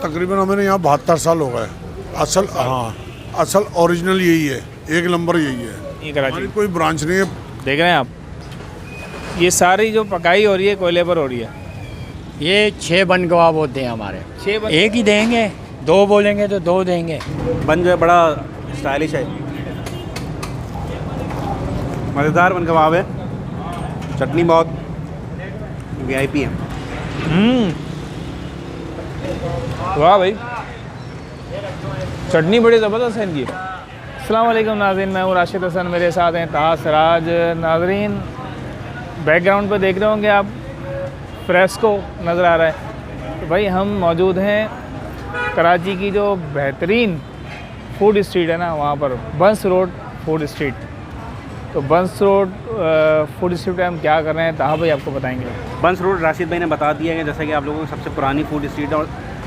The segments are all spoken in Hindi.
तकरीबन हमें यहाँ 72 साल हो गए। असल असल ओरिजिनल यही है, एक नंबर यही है। ये कराची हमारी कोई ब्रांच नहीं है। देख रहे हैं आप, ये सारी जो पकाई हो रही है कोयले पर हो रही है। ये 6 बन कबाब होते हैं हमारे। 6 बन एक ही देंगे, 2 बोलेंगे तो 2 देंगे। बन जो है बड़ा स्टाइलिश है, मज़ेदार बन कबाब है। चटनी बहुत वीआईपी है। वाह भाई, चटनी बड़ी ज़बरदस्त है इनकी। अस्सलाम वालेकुम नाज़रीन, मैं हूँ राशिद हसन, मेरे साथ हैं ताहा सिराज। नाज़रीन, बैकग्राउंड पे देख रहे होंगे आप, फ्रेस्को नज़र आ रहा है। तो भाई हम मौजूद हैं कराची की जो बेहतरीन फूड स्ट्रीट है ना, वहाँ पर बंस रोड फूड स्ट्रीट। तो बंस रोड फूड स्ट्रीट पे हम क्या कर रहे हैं, ताहा भाई आपको बताएंगे। बंस रोड राशिद भाई ने बता दिया है, जैसा कि आप लोगों को सबसे पुरानी फूड स्ट्रीट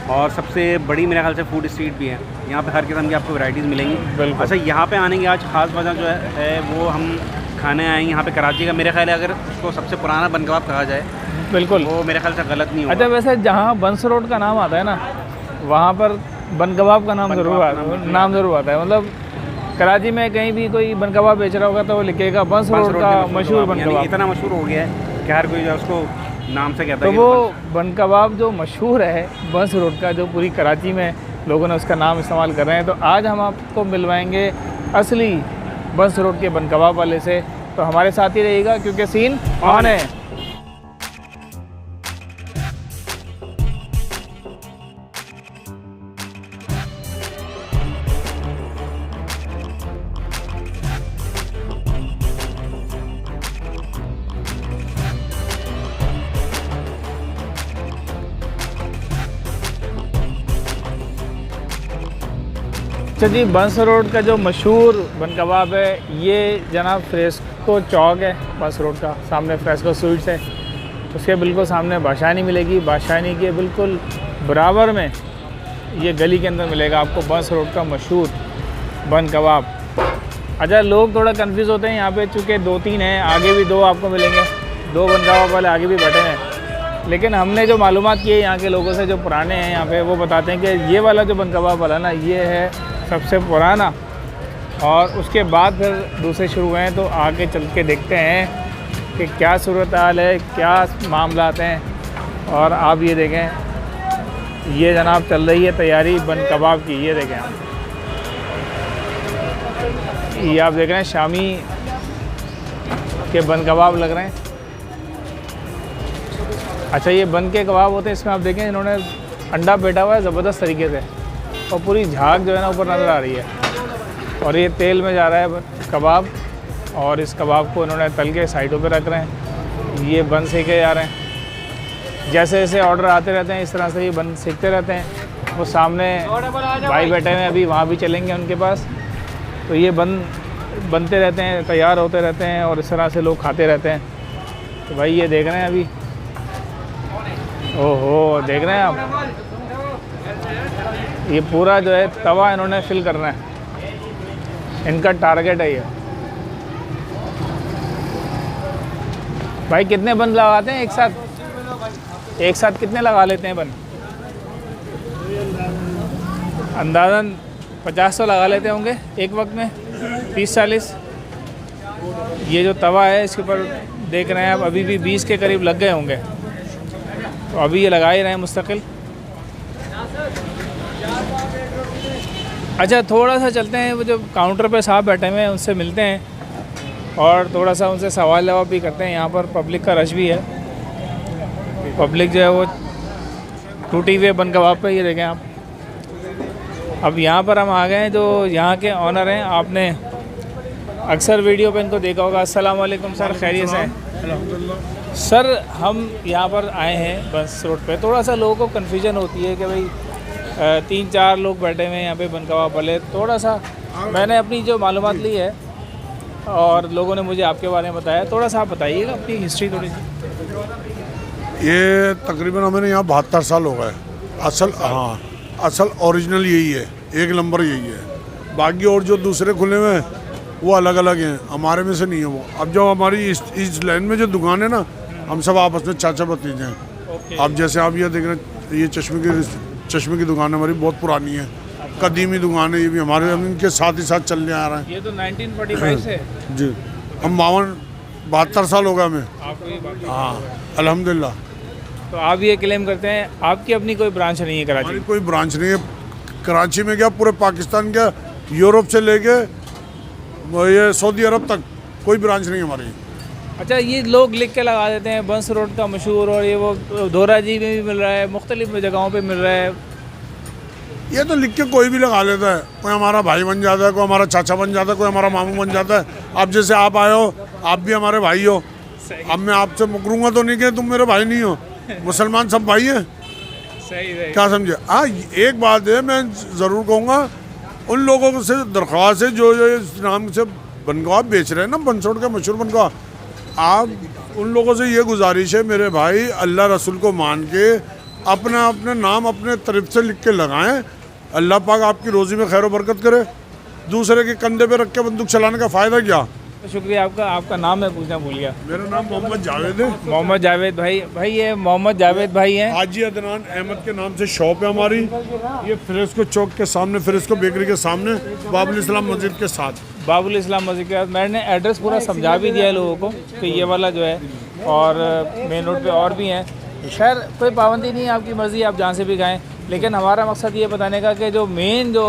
और सबसे बड़ी मेरे ख्याल से फूड स्ट्रीट भी है। यहाँ पे हर किस्म की आपको वैराइटीज़ मिलेंगी। बिल्कुल। अच्छा, यहाँ पे आने की आज ख़ास वजह जो है वो हम खाने आए हैं यहाँ पे कराची का। मेरे ख्याल है अगर उसको सबसे पुराना बन कबाब कहा जाए, बिल्कुल, वो मेरे ख्याल से गलत नहीं होगा। अच्छा वैसे जहाँ बंस रोड का नाम आता है ना, वहाँ पर बन कबाब का नाम ज़रूर आता है। मतलब कराची में कहीं भी कोई बन कबाब बेच रहा होगा तो वो लिखेगा बंस रोड का मशहूर बन कबाब। इतना मशहूर हो गया है कि हर कोई जो है उसको नाम से कहता तो है। वो बन कबाब जो मशहूर है बंस रोड का, जो पूरी कराची में लोगों ने उसका नाम इस्तेमाल कर रहे हैं। तो आज हम आपको मिलवाएंगे असली बंस रोड के बन कबाब वाले से। तो हमारे साथ ही रहिएगा क्योंकि सीन ऑन है। अच्छा जी, बंस रोड का जो मशहूर बन कबाब है ये जनाब फ्रेस्को चौक है बंस रोड का। सामने फ्रेस्को स्वीट्स है, उसके बिल्कुल सामने बादशाहनी मिलेगी। बादशाहनी के बिल्कुल बराबर में ये गली के अंदर मिलेगा आपको बंस रोड का मशहूर बन कबाब। अच्छा, लोग थोड़ा कंफ्यूज होते हैं यहाँ पे, चूँकि 2-3 हैं, आगे भी 2 आपको मिलेंगे। 2 बन कबाब वाले आगे भी बैठे हैं। लेकिन हमने जो मालूमात की है यहाँ के लोगों से जो पुराने हैं यहाँ पे, वो बताते हैं कि ये वाला जो बन कबाब वाला ना, ये है सबसे पुराना। और उसके बाद फिर दूसरे शुरू हुए हैं। तो आगे चल के देखते हैं कि क्या सूरत हाल है, क्या मामलात हैं। और आप ये देखें, ये जनाब चल रही है तैयारी बन कबाब की। ये देखें आप, ये आप देख रहे हैं शामी के बन कबाब लग रहे हैं। अच्छा, ये बन के कबाब होते हैं, इसमें आप देखें इन्होंने अंडा पेटा हुआ है ज़बरदस्त तरीके से, और पूरी झाग जो है ना ऊपर नज़र आ रही है। और ये तेल में जा रहा है कबाब, और इस कबाब को इन्होंने तल के साइडों पे रख रहे हैं। ये बन सेके जा रहे हैं। जैसे जैसे ऑर्डर आते रहते हैं इस तरह से ये बन सेकते रहते हैं। वो सामने भाई बैठे हुए हैं, अभी वहाँ भी चलेंगे उनके पास। तो ये बनते रहते हैं, तैयार होते रहते हैं, और इस तरह से लोग खाते रहते हैं। तो भाई ये देख रहे हैं अभी, ओहो देख रहे हैं आप, ये पूरा जो है तवा इन्होंने फिल करना है, इनका टारगेट है ये। भाई कितने बन लगाते हैं एक साथ? एक साथ कितने लगा लेते हैं बन? अंदाज़न 50 तो लगा लेते होंगे एक वक्त में, 30-40। ये जो तवा है इसके ऊपर देख रहे हैं आप, अभी भी 20 के करीब लग गए होंगे। तो अभी ये लगा ही रहे हैं मुस्तकिल। अच्छा, थोड़ा सा चलते हैं, वो जो काउंटर पे साहब बैठे हुए हैं उनसे मिलते हैं और थोड़ा सा उनसे सवाल जवाब भी करते हैं। यहाँ पर पब्लिक का रश भी है, पब्लिक जो है वो टूटी हुई बन कबाब पे। ये देखें आप, अब यहाँ पर हम आ गए हैं, जो यहाँ के ऑनर हैं, आपने अक्सर वीडियो पे इनको देखा होगा। अस्सलाम वालेकुम सर, खैरियत से हैं? सर, हम यहाँ पर आए हैं बंस रोड पे। थोड़ा सा लोगों को कन्फ्यूजन होती है कि भाई 3-4 लोग बैठे हुए हैं यहाँ पे बन कबाब वाले। थोड़ा सा मैंने अपनी जो मालूमात ली है और लोगों ने मुझे आपके बारे में बताया, थोड़ा सा आप बताइएगा अपनी हिस्ट्री थोड़ी सी। ये तकरीबन हमें यहाँ 72 साल हो गए। असल ओरिजिनल यही है, एक नंबर यही है। बाकी और जो दूसरे खुले हुए हैं वो अलग अलग हैं, हमारे में से नहीं है वो। अब जो हमारी इस लाइन में जो दुकान है ना, हम सब आपस में चाचा भतीजे हैं। अब जैसे आप ये देख रहे हैं, ये चश्मे की चश्मे की दुकान है हमारी, बहुत पुरानी है, कदीमी दुकान है ये भी हमारे, हम इनके साथ ही साथ चलने आ रहे हैं। ये तो 1945 से जी, हम 72 साल हो गए हमें। आपको ये बात, हाँ अल्हम्दुलिल्लाह। तो आप ये क्लेम करते हैं आपकी अपनी कोई ब्रांच नहीं है कराची हमारी कोई ब्रांच नहीं है कराची में, क्या पूरे पाकिस्तान, क्या यूरोप से लेके ये सऊदी अरब तक कोई ब्रांच नहीं है हमारी। अच्छा, ये लोग लिख के लगा देते हैं बंस रोड का मशहूर, और ये वो दोरा जी में भी मिल रहा है, मुख्तलिफ जगहों पे मिल रहा है। ये तो लिख के कोई भी लगा लेता है, कोई हमारा भाई बन जाता है, कोई हमारा चाचा बन जाता है, कोई हमारा मामू बन जाता है। अब जैसे आप आए हो, आप भी हमारे भाई हो, अब मैं आपसे मुकरूंगा तो नहीं कि तुम मेरे भाई नहीं हो, मुसलमान सब भाई हैं। सही सही। क्या समझे? हाँ, एक बात है मैं ज़रूर कहूँगा, उन लोगों से दरख्वास्त है जो इस नाम से बनगवा बेच रहे हैं ना, बंस रोड का मशहूर बनगवा, आप उन लोगों से ये गुजारिश है मेरे भाई, अल्लाह रसूल को मान के अपना अपने नाम अपने तरफ से लिख के लगाएं। अल्लाह पाक आपकी रोज़ी में खैर बरकत करे। दूसरे के कंधे पे रख के बंदूक चलाने का फ़ायदा क्या? तो शुक्रिया आपका। आपका नाम मैं पूछना भूल गया। मेरा नाम मोहम्मद जावेद है। मोहम्मद जावेद भाई। भाई ये मोहम्मद जावेद भाई हैं। हाजी अदनान अहमद के नाम से शॉप है हमारी, ये फ्रेस्को चौक के सामने, फ्रेस्को बेकरी के सामने, बाबुल इस्लाम मस्जिद के साथ। बाबुल इस्लाम मस्जिद के साथ। मैंने एड्रेस पूरा समझा भी दिया है लोगों को कि ये वाला जो है, और मेन रोड पे और भी हैं। खैर कोई पाबंदी नहीं है, आपकी मर्ज़ी, आप जहाँ से भी खाएँ, लेकिन हमारा मकसद ये बताने का कि जो मेन जो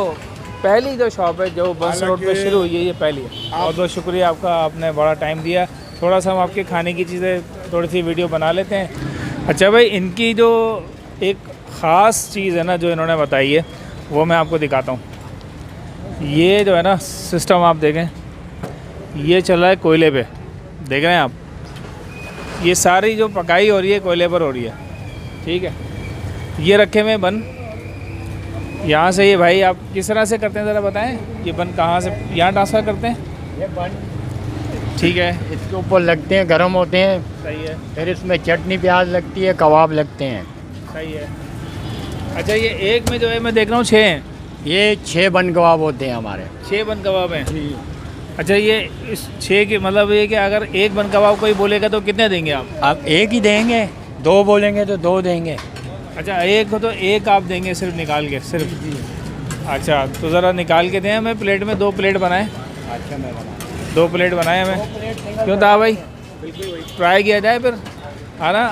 पहली जो शॉप है जो बंस रोड पे शुरू हुई है, ये पहली है। बहुत बहुत शुक्रिया आपका, आपने बड़ा टाइम दिया। थोड़ा सा हम आपके खाने की चीज़ें थोड़ी सी वीडियो बना लेते हैं। अच्छा भाई, इनकी जो एक ख़ास चीज़ है ना जो इन्होंने बताई है, वो मैं आपको दिखाता हूँ। ये जो है ना सिस्टम आप देखें, ये चल रहा है कोयले पे, देख रहे हैं आप, ये सारी जो पकाई हो रही है कोयले पर हो रही है, ठीक है। ये रखे हुए बन, यहाँ से ये भाई आप किस तरह से करते हैं ज़रा बताएं। ये बन कहाँ से यहाँ ट्रांसफ़र करते हैं? ये बन ठीक है, इसके ऊपर लगते हैं, गर्म होते हैं, सही है, फिर इसमें चटनी प्याज लगती है, कबाब लगते हैं। सही है। अच्छा, ये एक में जो है मैं देख रहा हूँ 6 हैं। ये 6 बन कबाब होते हैं हमारे। 6 बन कबाब हैं। अच्छा, ये इस 6 के मतलब ये कि अगर एक बन कबाब कोई बोलेगा तो कितने देंगे आप? आप एक ही देंगे, 2 बोलेंगे तो 2 देंगे। अच्छा, एक हो तो एक आप देंगे सिर्फ निकाल के, सिर्फ? अच्छा, तो ज़रा निकाल के दें हमें प्लेट में, 2 प्लेट बनाएं। अच्छा, मैं बना 2 प्लेट बनाए हमें, क्यों था भाई? ट्राई किया जाए फिर, है ना,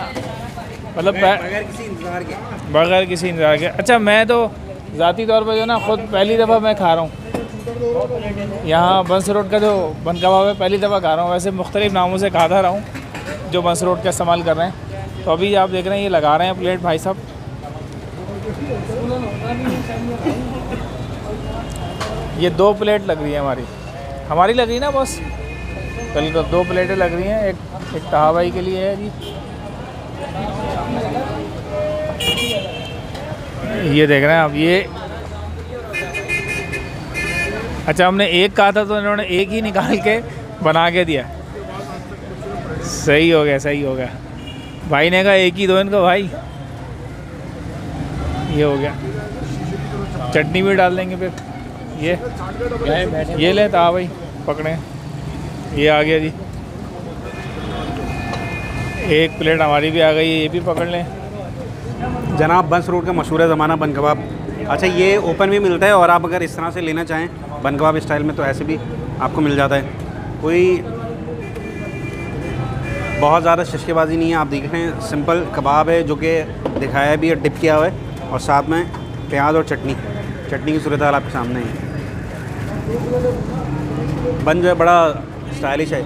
मतलब बगैर किसी इंतज़ार के। बगैर किसी इंतज़ार के। अच्छा, मैं तो ज़ाती तौर पर जो ना खुद पहली दफ़ा मैं खा रहा हूँ यहाँ बंस रोड का जो बन कबाब है, पहली दफ़ा खा रहा हूँ। वैसे मुख्तलिफ नामों से खाता रहा हूँ जो बंस रोड का इस्तेमाल कर रहे हैं। तो अभी आप देख रहे हैं ये लगा रहे हैं प्लेट भाई साहब। ये 2 प्लेट लग रही है हमारी लग रही है ना बस, कल को 2 प्लेटें लग रही हैं। एक तहा भाई के लिए है जी, ये देख रहे हैं आप। ये अच्छा, हमने एक कहा था तो इन्होंने एक ही निकाल के बना के दिया। सही हो गया, सही हो गया। भाई ने कहा एक ही दो इनको भाई, ये हो गया। चटनी भी डाल देंगे फिर। ये ले ता भाई पकड़े, ये आ गया जी। एक प्लेट हमारी भी आ गई, ये भी पकड़ लें जनाब। बंस रोड का मशहूर ज़माना बन कबाब। अच्छा, ये ओपन भी मिलता है, और आप अगर इस तरह से लेना चाहें बन कबाब स्टाइल में तो ऐसे भी आपको मिल जाता है। कोई बहुत ज़्यादा शशकेबाजी नहीं है। आप देख रहे हैं सिंपल कबाब है जो कि दिखाया भी है, डिप किया हुआ है, और साथ में प्याज और चटनी की सूरत हाल आपके सामने है। बन जो है बड़ा स्टाइलिश है।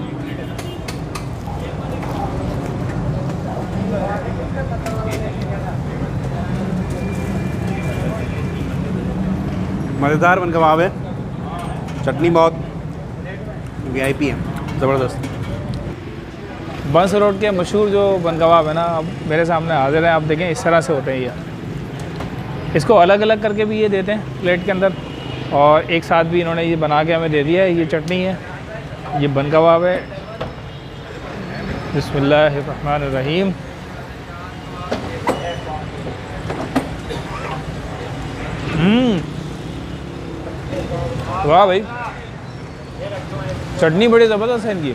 मज़ेदार बन कबाब है, चटनी बहुत VIP है, ज़बरदस्त। बंस रोड के मशहूर जो बन कबाब है ना, अब मेरे सामने हाजिर है। आप देखें इस तरह से होते हैं ये। इसको अलग अलग करके भी ये देते हैं प्लेट के अंदर, और एक साथ भी इन्होंने ये बना के हमें दे दिया है। ये चटनी है, ये बन कबाब है। बिस्मिल्लाहिर्रहमानिर्रहीम। वाह भाई, चटनी बड़ी ज़बरदस्त है इनकी।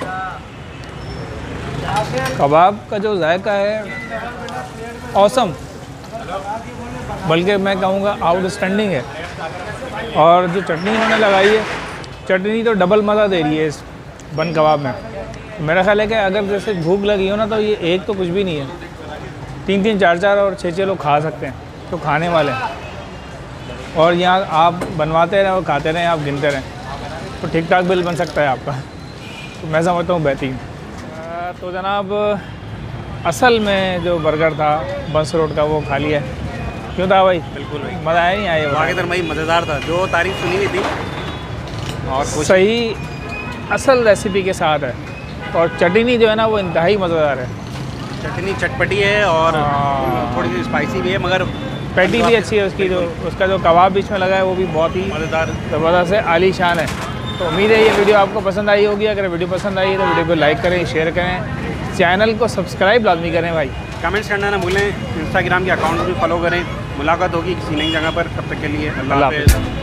कबाब का जो जायका है औसम। बल्कि मैं कहूँगा आउटस्टैंडिंग है। और जो चटनी इन्होंने लगाई है, चटनी तो डबल मज़ा दे रही है इस बन कबाब में। मेरा ख्याल है कि अगर जैसे भूख लगी हो ना, तो ये एक तो कुछ भी नहीं है, 3-3, 4-4 और 6-6 लोग खा सकते हैं, तो खाने वाले हैं। और यहाँ आप बनवाते रहें और खाते रहें, आप गिनते रहें, तो ठीक ठाक बिल बन सकता है आपका। तो मैं समझता हूँ बेहतरीन। तो जनाब असल में जो बर्गर था बंस रोड का वो खा लिया है। क्यों था भाई? बिल्कुल भाई, मज़ा आया नहीं आया? वाकईतन भाई मज़ेदार था, जो तारीफ़ सुनी हुई थी और कुछ सही असल रेसिपी के साथ है। और चटनी जो है ना वो इंतहाई मज़ेदार है। चटनी चटपटी है और हाँ। थोड़ी सी स्पाइसी भी है, मगर पैटी भी अच्छी है उसकी, जो उसका जो कबाब बीच में लगा है वो भी बहुत ही मज़ेदार। ज़बरदस्त है, आलीशान है। तो उम्मीद है ये वीडियो आपको पसंद आई होगी। अगर वीडियो पसंद आई तो वीडियो को लाइक करें, शेयर करें, चैनल को सब्सक्राइब लाजमी करें भाई। कमेंट्स करना ना भूलें, इंस्टाग्राम के अकाउंट भी फॉलो करें। मुलाकात होगी किसी नई जगह पर, तब तक के लिए अल्लाह अल्लाह हाफ़िज़।